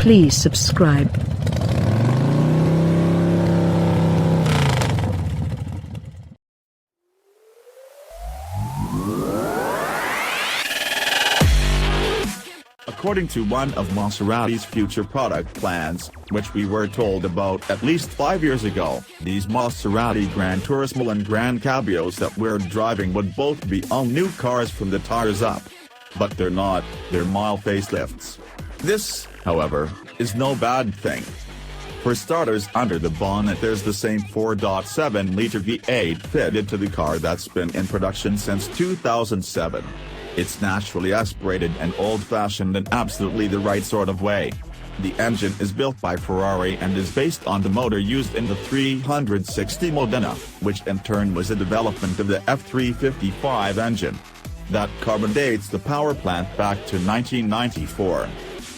Please subscribe. According to one of Maserati's future product plans, which we were told about at least 5 years ago, these Maserati GranTurismo and Gran Cabrios that we're driving would both be all new cars from the tires up. But they're not, they're mild facelifts. This, however, is no bad thing. For starters, under the bonnet there's the same 4.7-liter V8 fitted to the car that's been in production since 2007. It's naturally aspirated and old-fashioned in absolutely the right sort of way. The engine is built by Ferrari and is based on the motor used in the 360 Modena, which in turn was a development of the F355 engine. That carbon dates the power plant back to 1994.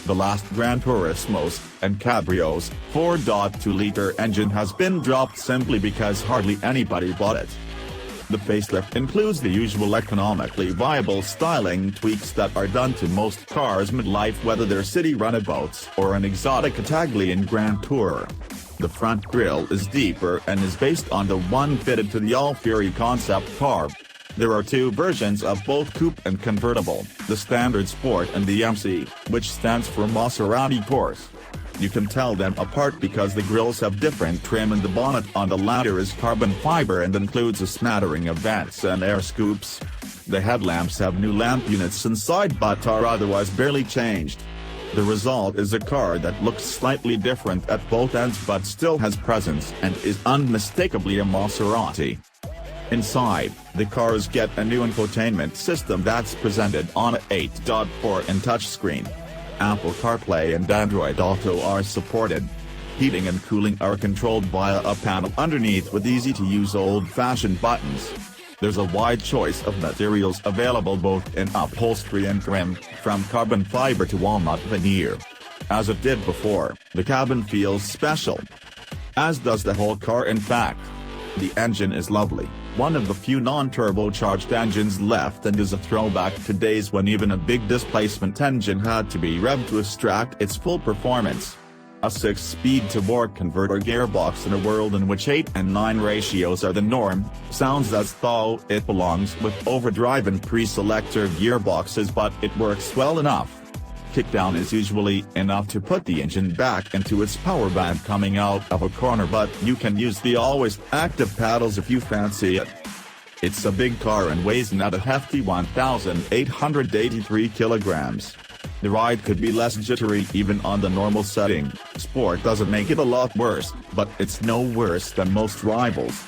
The last GranTurismos and Cabrios 4.2-liter engine has been dropped simply because hardly anybody bought it. The facelift includes the usual economically viable styling tweaks that are done to most cars mid-life, whether they're city runabouts or an exotic Italian Grand Tour. The front grille is deeper and is based on the one fitted to the all-Fury concept car. There are two versions of both coupe and convertible, the Standard Sport and the MC, which stands for Maserati Porsche. You can tell them apart because the grills have different trim and the bonnet on the latter is carbon fiber and includes a smattering of vents and air scoops. The headlamps have new lamp units inside but are otherwise barely changed. The result is a car that looks slightly different at both ends but still has presence and is unmistakably a Maserati. Inside, the cars get a new infotainment system that's presented on a 8.4-inch touchscreen. Apple CarPlay and Android Auto are supported. Heating and cooling are controlled via a panel underneath with easy-to-use old-fashioned buttons. There's a wide choice of materials available both in upholstery and trim, from carbon fiber to walnut veneer. As it did before, the cabin feels special. As does the whole car in fact. The engine is lovely, one of the few non-turbocharged engines left and is a throwback to days when even a big displacement engine had to be revved to extract its full performance. A 6-speed to-torque converter gearbox in a world in which 8 and 9 ratios are the norm, sounds as though it belongs with overdrive and pre-selector gearboxes, but it works well enough. Kickdown is usually enough to put the engine back into its power band coming out of a corner, but you can use the always active paddles if you fancy it. It's a big car and weighs in at a hefty 1,883 kilograms. The ride could be less jittery even on the normal setting. Sport doesn't make it a lot worse, but it's no worse than most rivals.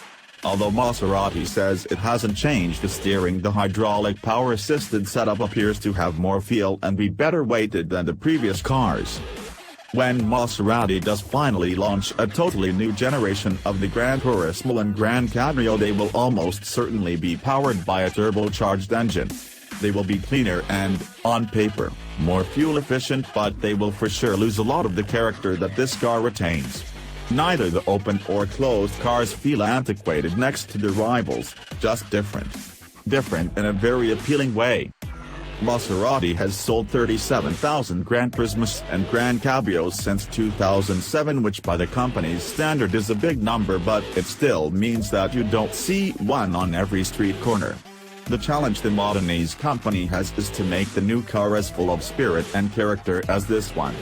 Although Maserati says it hasn't changed the steering, the hydraulic power-assisted setup appears to have more feel and be better weighted than the previous cars. When Maserati does finally launch a totally new generation of the GranTurismo and Gran Cabrio, they will almost certainly be powered by a turbocharged engine. They will be cleaner and, on paper, more fuel efficient, but they will for sure lose a lot of the character that this car retains. Neither the open or closed cars feel antiquated next to their rivals, just different. Different in a very appealing way. Maserati has sold 37,000 GranTurismos and Gran Cabrios since 2007, which by the company's standard is a big number, but it still means that you don't see one on every street corner. The challenge the Modenese company has is to make the new car as full of spirit and character as this one.